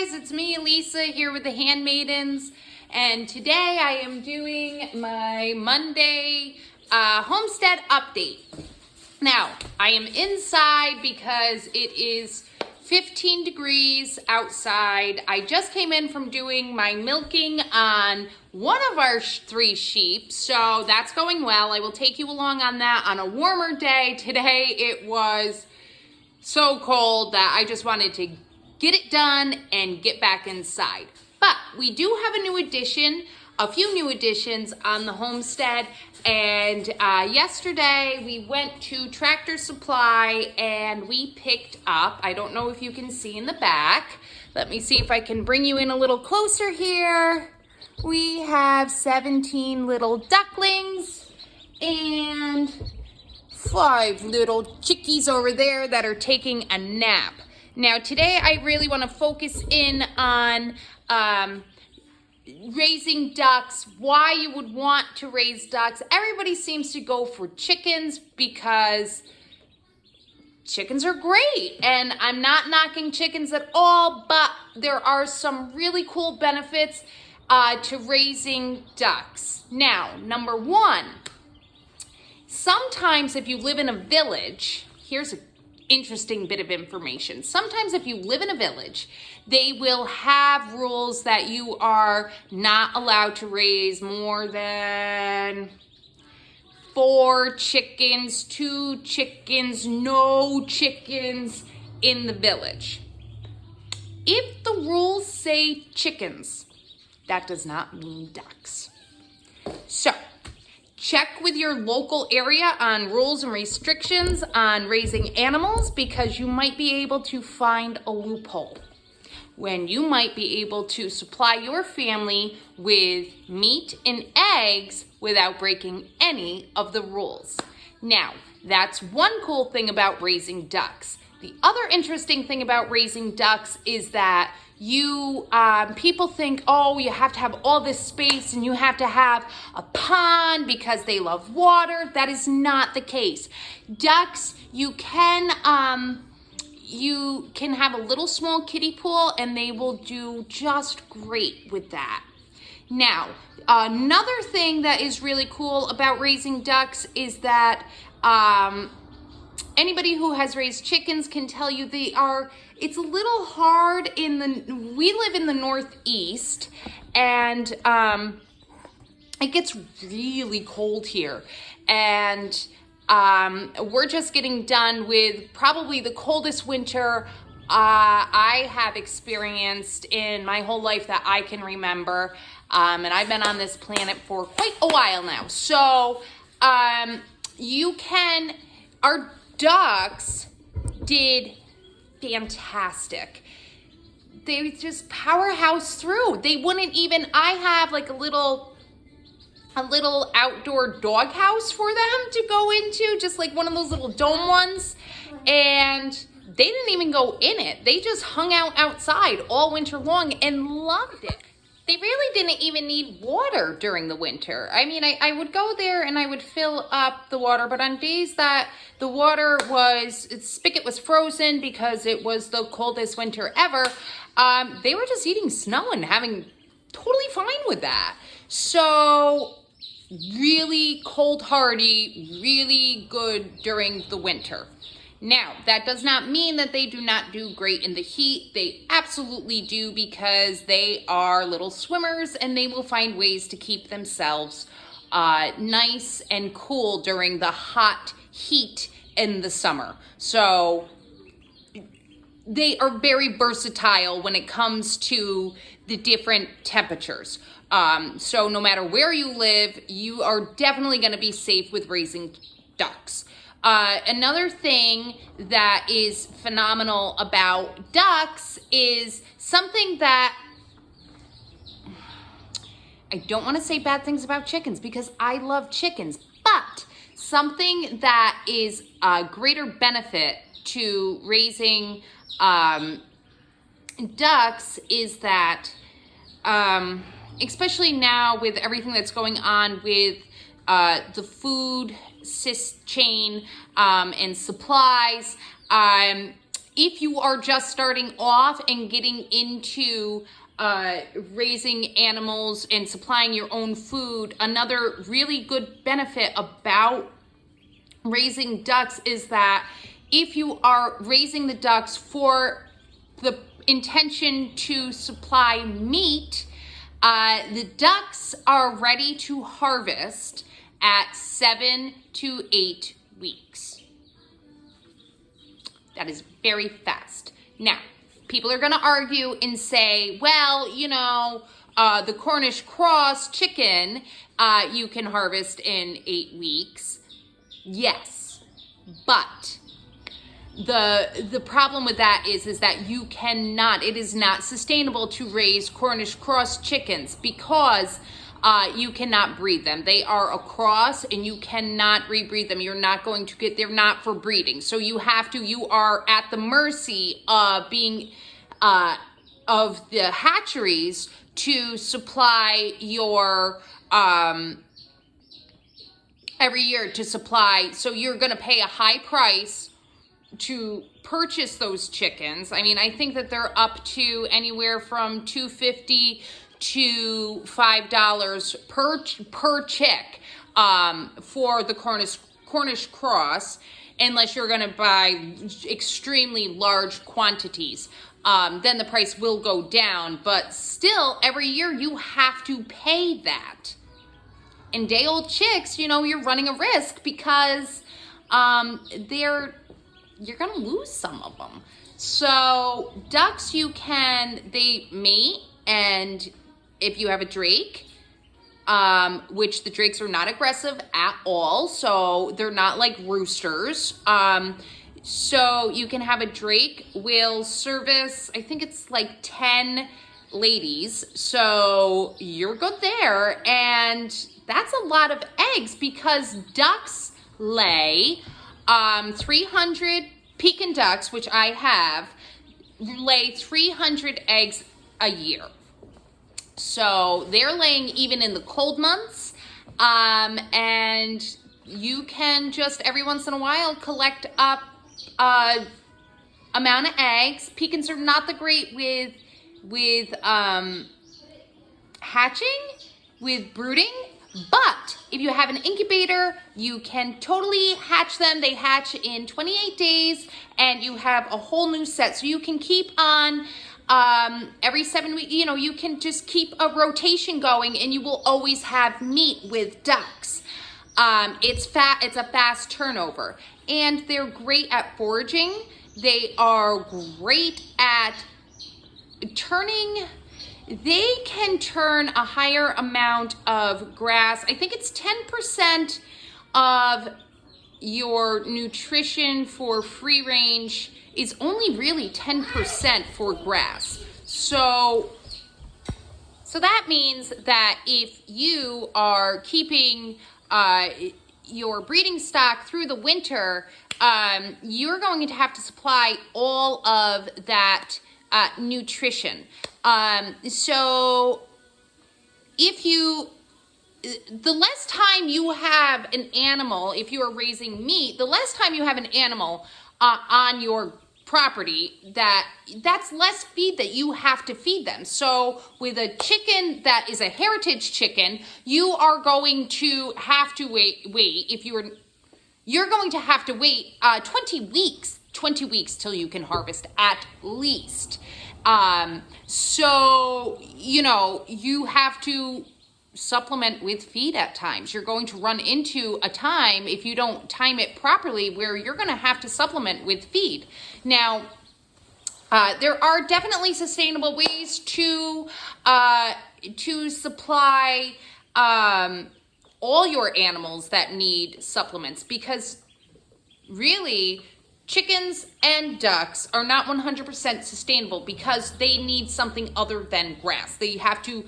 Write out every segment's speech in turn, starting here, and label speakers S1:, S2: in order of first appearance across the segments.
S1: guys, it's me, Elisa, here with the Handmaidens, and today I am doing my Monday homestead update. Now, I am inside because it is 15 degrees outside. I just came in from doing my milking on one of our 3 sheep, so that's going well. I will take you along on that on a warmer day. Today it was so cold that I just wanted to get it done and get back inside. But we do have a few new additions on the homestead. And yesterday we went to Tractor Supply and we picked up, I don't know if you can see in the back. Let me see if I can bring you in a little closer here. We have 17 little ducklings and 5 little chickies over there that are taking a nap. Now today I really want to focus in on raising ducks, why you would want to raise ducks. Everybody seems to go for chickens because chickens are great, and I'm not knocking chickens at all, but there are some really cool benefits to raising ducks. Now, number 1, sometimes if you live in a village, here's an interesting bit of information. Sometimes if you live in a village, they will have rules that you are not allowed to raise more than 4 chickens, 2 chickens, no chickens in the village. If the rules say chickens, that does not mean ducks. So, check with your local area on rules and restrictions on raising animals, because you might be able to find a loophole when you might be able to supply your family with meat and eggs without breaking any of the rules. Now, that's one cool thing about raising ducks. The other interesting thing about raising ducks is that people think, oh, you have to have all this space and you have to have a pond because they love water. That is not the case. Ducks, you can have a little small kiddie pool and they will do just great with that. Now, another thing that is really cool about raising ducks is that anybody who has raised chickens can tell you it's a little hard we live in the Northeast, and it gets really cold here. And we're just getting done with probably the coldest winter I have experienced in my whole life that I can remember. And I've been on this planet for quite a while now. So our ducks did fantastic. They just powerhouse through. They wouldn't even, I have like a little outdoor dog house for them to go into, just like one of those little dome ones. And they didn't even go in it. They just hung out outside all winter long and loved it. They really didn't even need water during the winter. I mean, I would go there and I would fill up the water, but on days that the spigot was frozen because it was the coldest winter ever, they were just eating snow and having totally fine with that. So really cold hardy, really good during the winter. Now, that does not mean that they do not do great in the heat. They absolutely do, because they are little swimmers and they will find ways to keep themselves nice and cool during the hot heat in the summer. So they are very versatile when it comes to the different temperatures. So no matter where you live, you are definitely going to be safe with raising ducks. Another thing that is phenomenal about ducks is something that I don't want to say bad things about chickens because I love chickens, but something that is a greater benefit to raising ducks is that, especially now with everything that's going on with the food chain and supplies, if you are just starting off and getting into raising animals and supplying your own food, another really good benefit about raising ducks is that if you are raising the ducks for the intention to supply meat, the ducks are ready to harvest at 7 to 8 weeks. That is very fast. Now, people are going to argue and say, well, you know, the Cornish cross chicken, you can harvest in 8 weeks. Yes, but the problem with that is that you cannot, it is not sustainable to raise Cornish cross chickens because you cannot breed them. They are a cross and you cannot rebreed them. You're not going to get, they're not for breeding. So you are at the mercy of being, of the hatcheries to supply your, every year to supply. So you're going to pay a high price to purchase those chickens. I mean, I think that they're up to anywhere from $2.50 to $5 per chick for the Cornish cross, unless you're going to buy extremely large quantities. Then the price will go down, but still every year you have to pay that. And day-old chicks, you know, you're running a risk because you're going to lose some of them. So ducks, they mate, and if you have a drake, which the drakes are not aggressive at all, so they're not like roosters. So you can have a drake will service, I think it's like 10 ladies. So you're good there. And that's a lot of eggs because ducks lay 300 Pekin ducks, which I have, lay 300 eggs a year. So they're laying even in the cold months. And you can just every once in a while collect up amount of eggs. Pekins are not the great with hatching, with brooding. But if you have an incubator, you can totally hatch them. They hatch in 28 days and you have a whole new set. So you can keep on every 7 weeks, you know, you can just keep a rotation going and you will always have meat with ducks. It's a fast turnover and they're great at foraging. They are great at turning. They can turn a higher amount of grass. I think it's 10% of your nutrition for free range is only really 10% for grass. So that means that if you are keeping your breeding stock through the winter, you're going to have to supply all of that nutrition. So the less time you have an animal, if you are raising meat, the less time you have an animal on your property, that's less feed that you have to feed them. So with a chicken that is a heritage chicken, you are going to have to wait if you're going to have to wait 20 weeks till you can harvest at least. So, you know, you have to supplement with feed at times. You're going to run into a time, if you don't time it properly, where you're going to have to supplement with feed. Now, there are definitely sustainable ways to supply all your animals that need supplements, because really chickens and ducks are not 100% sustainable because they need something other than grass. They have to,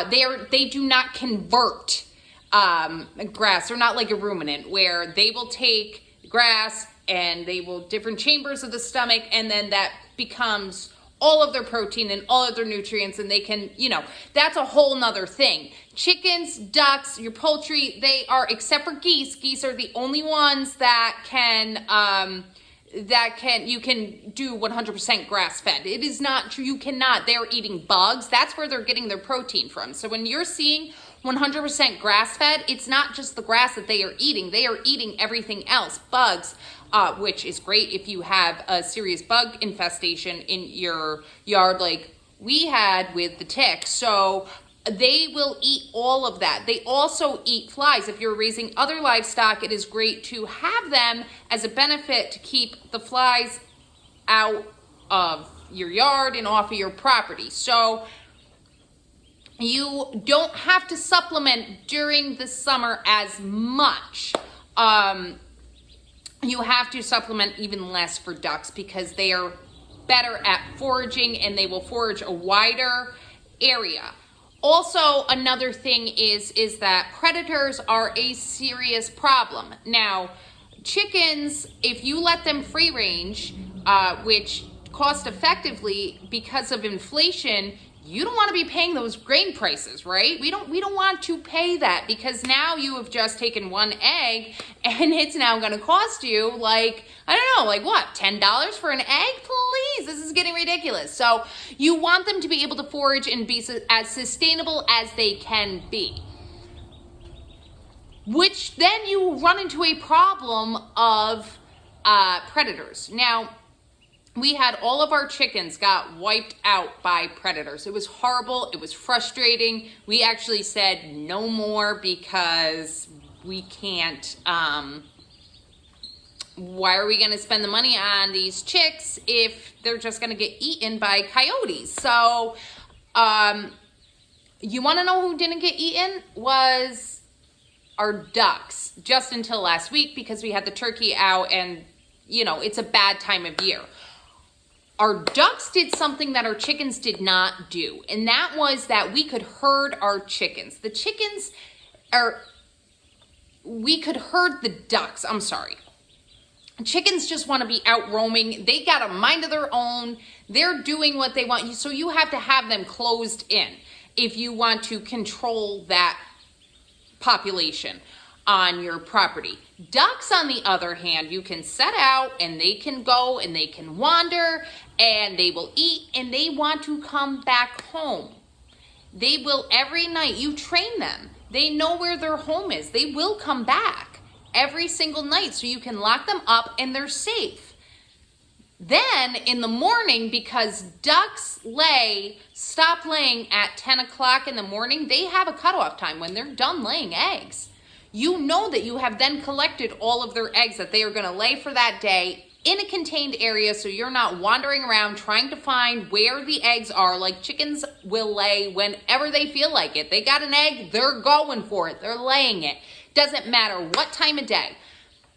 S1: they do not convert grass. They're not like a ruminant where they will take grass and they will different chambers of the stomach, and then that becomes all of their protein and all of their nutrients, and they can, you know, that's a whole nother thing. Chickens, ducks, your poultry, they are, except for geese are the only ones that can you can do 100% grass fed. It is not true. You cannot. They're eating bugs. That's where they're getting their protein from. So when you're seeing 100% grass fed, it's not just the grass that they are eating. They are eating everything else. Bugs, which is great if you have a serious bug infestation in your yard like we had with the ticks. So they will eat all of that. They also eat flies. If you're raising other livestock, it is great to have them as a benefit to keep the flies out of your yard and off of your property. So you don't have to supplement during the summer as much. You have to supplement even less for ducks because they are better at foraging and they will forage a wider area. Also, another thing is that predators are a serious problem. Now, chickens, if you let them free range, which cost effectively because of inflation, you don't want to be paying those grain prices, right? We don't want to pay that because now you have just taken one egg and it's now going to cost you like, I don't know, like what, $10 for an egg? Please, this is getting ridiculous. So you want them to be able to forage and be as sustainable as they can be. Which then you run into a problem of predators. Now, we had all of our chickens got wiped out by predators. It was horrible. It was frustrating. We actually said no more because we can't, why are we going to spend the money on these chicks if they're just going to get eaten by coyotes? So, you want to know who didn't get eaten? Was our ducks, just until last week because we had the turkey out and, you know, it's a bad time of year. Our ducks did something that our chickens did not do, and that was that we could herd our chickens. We could herd the ducks, I'm sorry. Chickens just want to be out roaming. They got a mind of their own. They're doing what they want. So you have to have them closed in if you want to control that population on your property. Ducks, on the other hand, you can set out and they can go and they can wander and they will eat and they want to come back home. They will every night. You train them. They know where their home is. They will come back every single night, so you can lock them up and they're safe. Then in the morning, because ducks stop laying at 10 o'clock in the morning, they have a cutoff time when they're done laying eggs. You know that you have then collected all of their eggs that they are going to lay for that day in a contained area, so you're not wandering around trying to find where the eggs are. Like chickens will lay whenever they feel like it. They got an egg, they're going for it. They're laying it. Doesn't matter what time of day.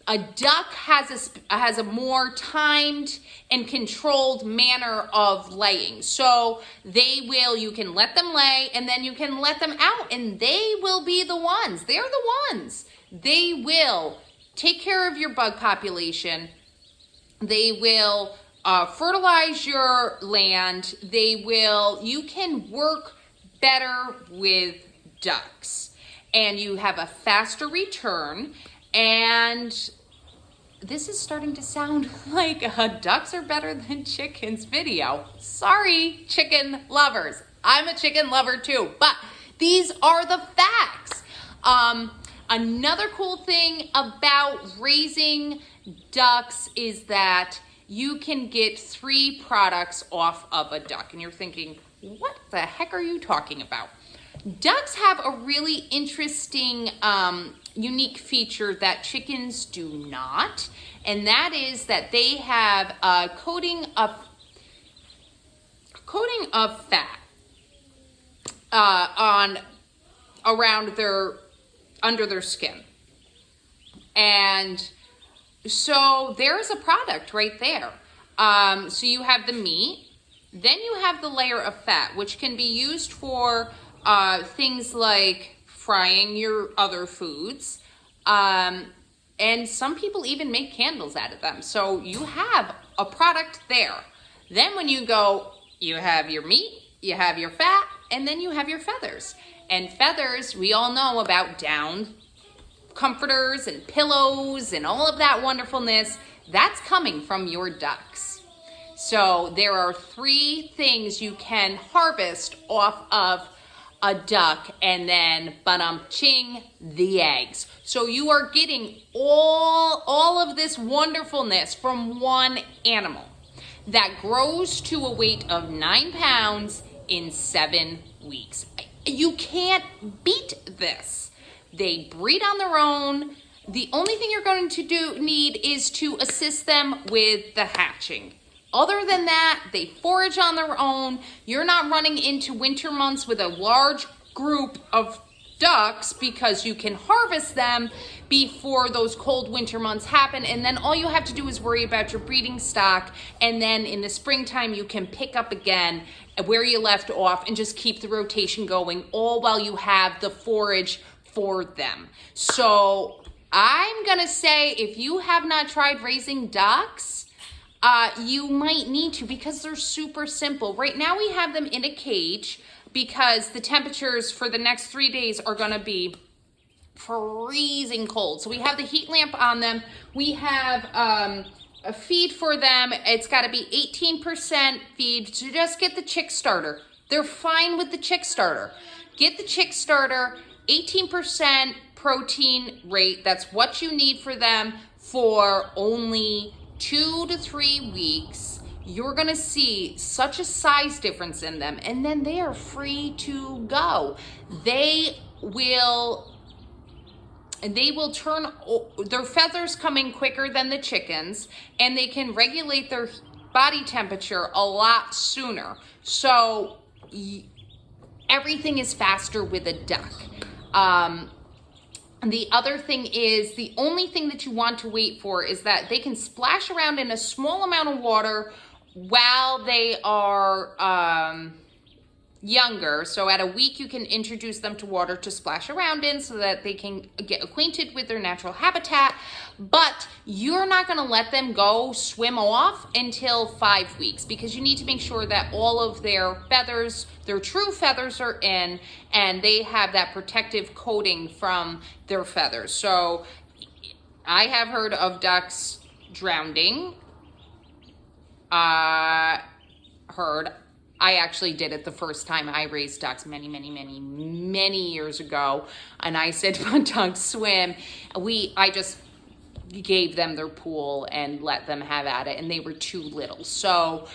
S1: A duck has a more timed and controlled manner of laying. So you can let them lay and then you can let them out and they will be the ones. They're the ones. They will take care of your bug population. They will fertilize your land. You can work better with ducks and you have a faster return. And this is starting to sound like a ducks are better than chickens video. Sorry, chicken lovers. I'm a chicken lover too, but these are the facts. Another cool thing about raising ducks is that you can get 3 products off of a duck. And you're thinking, what the heck are you talking about? Ducks have a really interesting unique feature that chickens do not, and that is that they have a coating of fat under their skin. And so there's a product right there. So you have the meat, then you have the layer of fat, which can be used for things like frying your other foods. And some people even make candles out of them. So you have a product there. Then when you go, you have your meat, you have your fat, and then you have your feathers. And feathers, we all know about down comforters and pillows and all of that wonderfulness. that's coming from your ducks. So there are 3 things you can harvest off of a duck, and then ching, the eggs. So you are getting all of this wonderfulness from one animal that grows to a weight of 9 pounds in 7 weeks. You can't beat this. They breed on their own. The only thing you're going to need is to assist them with the hatching. Other than that, they forage on their own. You're not running into winter months with a large group of ducks because you can harvest them before those cold winter months happen. And then all you have to do is worry about your breeding stock. And then in the springtime, you can pick up again where you left off and just keep the rotation going, all while you have the forage for them. So I'm gonna say, if you have not tried raising ducks, you might need to, because they're super simple. Right now we have them in a cage because the temperatures for the next 3 days are gonna be freezing cold. So we have the heat lamp on them. We have a feed for them. It's gotta be 18% feed. So just get the chick starter. They're fine with the chick starter. Get the chick starter, 18% protein rate. That's what you need for them for only 2 to 3 weeks. You're gonna see such a size difference in them, and then they are free to go. They will turn, their feathers come in quicker than the chickens, and they can regulate their body temperature a lot sooner. So everything is faster with a duck. The other thing is, the only thing that you want to wait for is that they can splash around in a small amount of water while they are younger. So at a week, you can introduce them to water to splash around in so that they can get acquainted with their natural habitat. But you're not going to let them go swim off until 5 weeks, because you need to make sure that all of their feathers, their true feathers, are in, and they have that protective coating from their feathers. So I have heard of ducks drowning. I actually did it the first time I raised ducks many years ago. And I said, when ducks swim, I just gave them their pool and let them have at it, and they were too little. So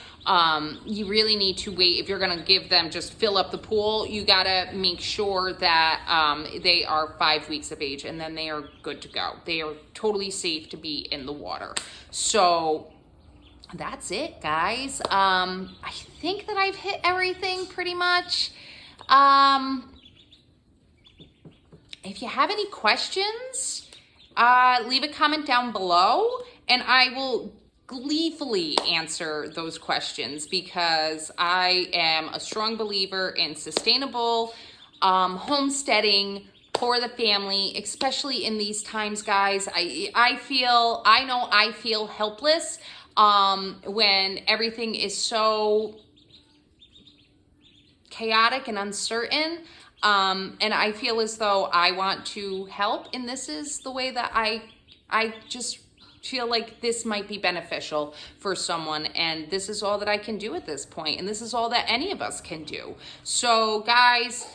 S1: you really need to wait. If you're gonna give them, just fill up the pool, you gotta make sure that they are 5 weeks of age, and then they are good to go. They are totally safe to be in the water. So that's it, guys. I think that I've hit everything pretty much. If you have any questions, leave a comment down below, and I will gleefully answer those questions, because I am a strong believer in sustainable homesteading for the family, especially in these times, guys. I know I feel helpless when everything is so chaotic and uncertain. And I feel as though I want to help, and this is the way that I just feel like this might be beneficial for someone, and this is all that I can do at this point, and this is all that any of us can do. So guys,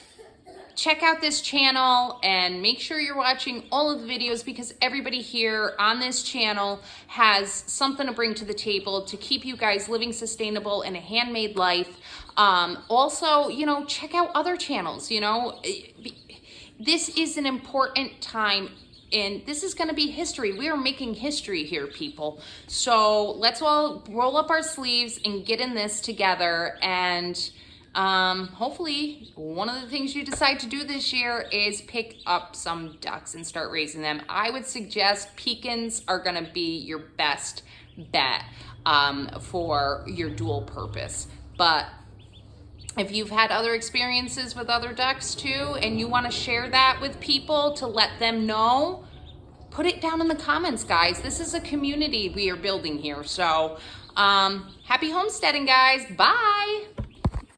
S1: check out this channel and make sure you're watching all of the videos, because everybody here on this channel has something to bring to the table to keep you guys living sustainable in a handmade life. Also, check out other channels. This is an important time, and this is going to be history. We are making history here, people. So let's all roll up our sleeves and get in this together. And hopefully one of the things you decide to do this year is pick up some ducks and start raising them. I would suggest pecans are going to be your best bet for your dual purpose. But if you've had other experiences with other ducks too, and you want to share that with people to let them know, put it down in the comments, guys. This is a community we are building here. So happy homesteading, guys. Bye.